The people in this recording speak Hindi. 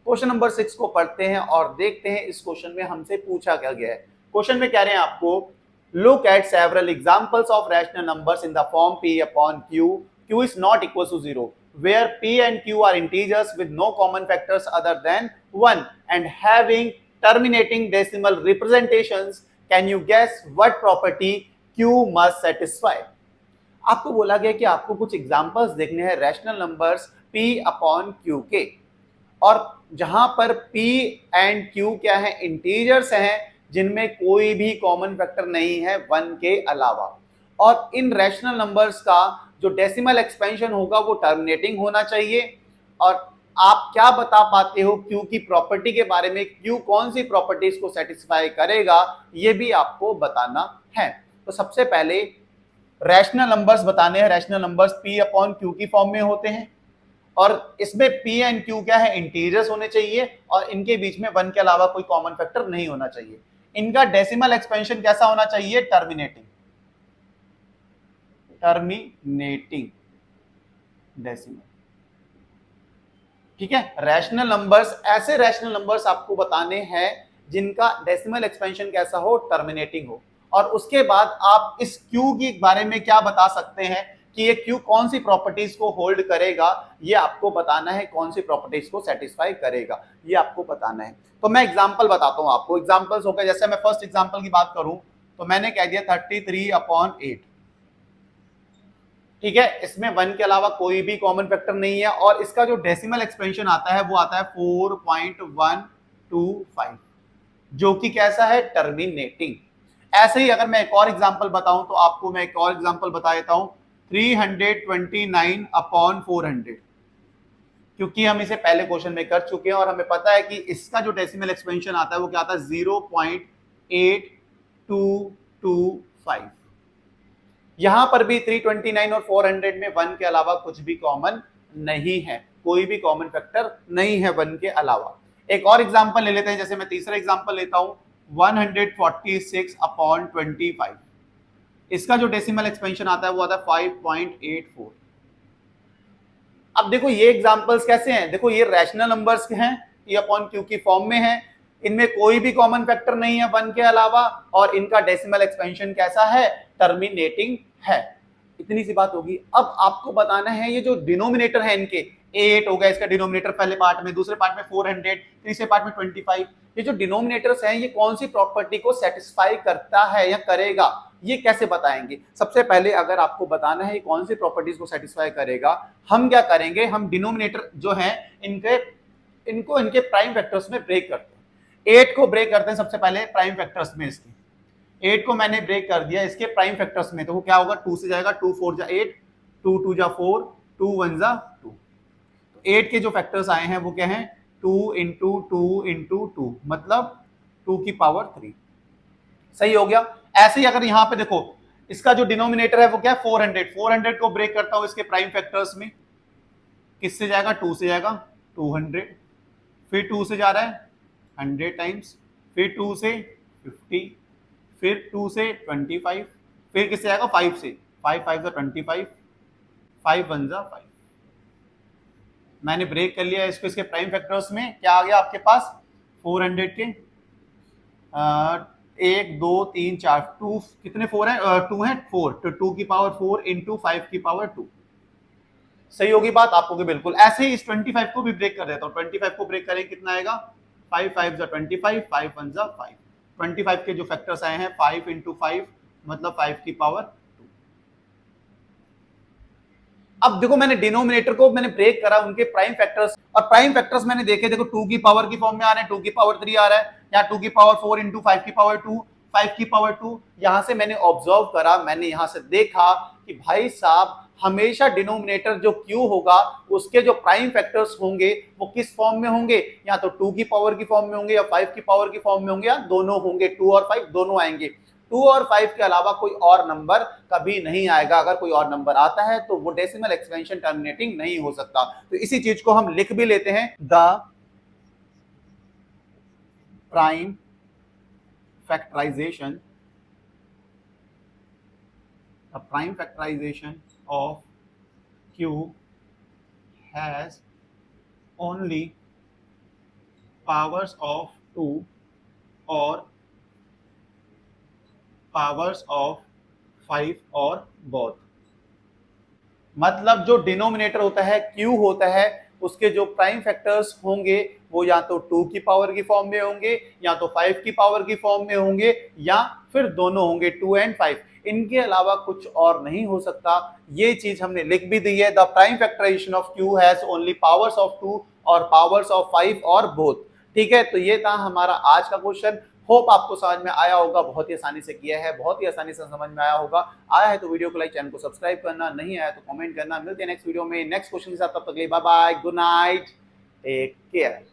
क्वेश्चन नंबर 6 को पढ़ते हैं और देखते हैं इस क्वेश्चन में हमसे पूछा क्या गया है। क्वेश्चन में कह रहे हैं आपको, look at several examples of rational numbers in the form p upon q, q is not equal to 0, where p and q are integers with no common factors other than 1 and having terminating decimal representations. Can you guess what property q must satisfy? आपको बोला गया कि आपको कुछ एग्जांपल्स देखने हैं rational numbers p upon q के, और जहां पर p एंड q क्या है, इंटीजर्स हैं जिनमें कोई भी कॉमन फैक्टर नहीं है 1 के अलावा, और इन रैशनल नंबर्स का जो डेसिमल एक्सपेंशन होगा वो टर्मिनेटिंग होना चाहिए। और आप क्या बता पाते हो q की प्रॉपर्टी के बारे में, q कौन सी प्रॉपर्टीज को सेटिस्फाई करेगा, ये भी आपको बताना है। तो सबसे पहले रैशनल नंबर्स बताने हैं। Rational numbers p upon q की फॉर्म में होते हैं, और इसमें p एंड q क्या है, इंटीजर्स होने चाहिए, और इनके बीच में 1 के अलावा कोई कॉमन फैक्टर नहीं होना चाहिए। इनका डेसिमल एक्सपेंशन कैसा होना चाहिए, टर्मिनेटिंग डेसिमल। ठीक है, रैशनल नंबर्स, ऐसे रैशनल नंबर्स आपको बताने हैं जिनका डेसिमल एक्सपेंशन कैसा हो, टर्मिनेटिंग हो। और उसके बाद आप इस q के बारे में क्या बता सकते हैं कि ये q कौन सी प्रॉपर्टीज को होल्ड करेगा, ये आपको बताना है, कौन सी प्रॉपर्टीज को सेटिस्फाई करेगा ये आपको बताना है। तो मैं एग्जांपल बताता हूं आपको। एग्जांपल्स हो गए, जैसे मैं फर्स्ट एग्जांपल की बात करूं तो मैंने कह दिया 33 अपॉन 8। ठीक है, इसमें 1 के अलावा कोई भी कॉमन फैक्टर नहीं है, और इसका जो डेसिमल एक्सपेंशन आता है वो आता है 4.125, जो कि कैसा है, टर्मिनेटिंग। ऐसे ही अगर मैं एक और एग्जांपल बताऊं तो आपको मैं एक और एग्जांपल बता देता हूं, 329 अपॉन 400, क्योंकि हम इसे पहले क्वेश्चन में कर चुके हैं और हमें पता है कि इसका जो डेसिमल एक्सपेंशन आता है वो क्या आता है, 0.8225। यहां पर भी 329 और 400 में 1 के अलावा कुछ भी कॉमन नहीं है, कोई भी कॉमन फैक्टर नहीं है 1 के अलावा। एक और एग्जांपल ले लेते हैं, जैसे मैं तीसरा एग्जांपल लेता हूं 146 अपॉन 25। इसका जो डेसिमल एक्सपेंशन आता है वो आता है 5.84। अब देखो ये एग्जांपल्स कैसे हैं, देखो ये रैशनल नंबर्स हैं, p अपॉन q की फॉर्म में है, इनमें कोई भी कॉमन फैक्टर नहीं है 1 के अलावा, और इनका डेसिमल एक्सपेंशन कैसा है, टर्मिनेटिंग है। इतनी सी बात होगी। अब आपको बताना है ये जो डिनोमिनेटर है इनके, 8 हो गया इसका डिनोमिनेटर पहले पार्ट में, दूसरे पार्ट में 400, तीसरे पार्ट में 25, ये जो डिनोमिनेटर्स हैं ये कौन सी प्रॉपर्टी को सेटिस्फाई करता है या करेगा, ये कैसे बताएंगे। सबसे पहले अगर आपको बताना है कौन सी प्रॉपर्टीज को सेटिस्फाई करेगा, हम क्या करेंगे, हम डिनोमिनेटर जो है इनको इनके प्राइम फैक्टर्स में ब्रेक करते हैं। 8 को ब्रेक करते हैं सबसे पहले प्राइम फैक्टर्स में, इसके 8 को मैंने ब्रेक कर दिया इसके प्राइम फैक्टर्स में, तो वो क्या होगा, 2 से जाएगा, 2 4 जा 8, 2 2 जा 4, 2 1 जा 2। तो 8 के जो फैक्टर्स आए हैं वो क्या हैं, 2 इंटू 2 इंटू 2, मतलब 2 की पावर 3। सही हो गया। ऐसे ही अगर यहां पे देखो इसका जो डिनोमिनेटर है वो क्या है, 400 को ब्रेक करता हूं इसके प्राइम फैक्टर्स में, किससे जाएगा, 2 से जाएगा, 200, फिर 2 से जा रहा है 100 टाइम्स, फिर 2 से 50, फिर 2 से 25, फिर किससे जाएगा, 5 से, 5 5 जा 25, 5 1 जा 5। मैंने ब्रेक कर लिया इसको इसके प्राइम फैक्टर्स में, क्या आ गया आपके पास, 400 के 1 2 3 4, 2 कितने 4 है, 2 है 4, तो 2 की पावर 4 इंटू 5 की पावर 2। सही होगी बात आपको कि बिल्कुल। ऐसे ही इस 25 को भी ब्रेक कर देता हूं, 25 को ब्रेक करें कितना आएगा, 5 5 जा 25, 5 1 जा 5। 25 के जो फैक्टर्स आए हैं 5 इंटू 5, मतलब 5 की पावर 2। अब देखो मैंने डिनोमिनेटर को मैंने ब्रेक करा उनके प्राइम फैक्टर्स, और प्राइम फैक्टर्स मैंने देखे, देखो 2 की पावर की फॉर्म में आ रहे हैं, 2 की पावर 3 आ रहा है, या 2 की पावर 4 इंटू 5 की पावर 2, 5 की पावर 2। यहां से मैंने ऑब्जर्व करा, मैंने यहां से देखा कि भाई साहब हमेशा डिनोमिनेटर जो q होगा उसके जो प्राइम फैक्टर्स होंगे वो किस फॉर्म में होंगे, या तो 2 की पावर की फॉर्म में होंगे या 5 की पावर की फॉर्म में होंगे, या दोनों होंगे, 2 और 5 दोनों आएंगे। 2 और 5 के अलावा कोई और नंबर कभी नहीं आएगा। अगर कोई और नंबर आता है तो वो डेसिमल एक्सपेंशन टर्मिनेटिंग नहीं हो सकता। तो इसी चीज को हम लिख भी लेते हैं, the prime factorization of q has only powers of 2 और पावर्स ऑफ 5 और बोथ। मतलब जो डिनोमिनेटर होता है q होता है, उसके जो प्राइम फैक्टर्स होंगे वो या तो 2 की पावर की फॉर्म में होंगे, या तो 5 की पावर की फॉर्म में होंगे, या फिर दोनों होंगे 2 एंड 5। इनके अलावा कुछ और नहीं हो सकता। ये चीज हमने लिख भी दी है, the prime factorization of q has only powers of 2 और पावर्स ऑफ 5 और बोथ। ठीक है, तो ये था हमारा आज का क्वेश्चन। होप आपको समझ में आया होगा, बहुत ही आसानी से किया है, बहुत ही आसानी से समझ में आया होगा। आया है तो वीडियो को लाइक, चैनल को सब्सक्राइब करना, नहीं आया तो कमेंट करना। मिलते हैं नेक्स्ट वीडियो में नेक्स्ट क्वेश्चन के साथ, तब तक के लिए bye bye, good night, take care.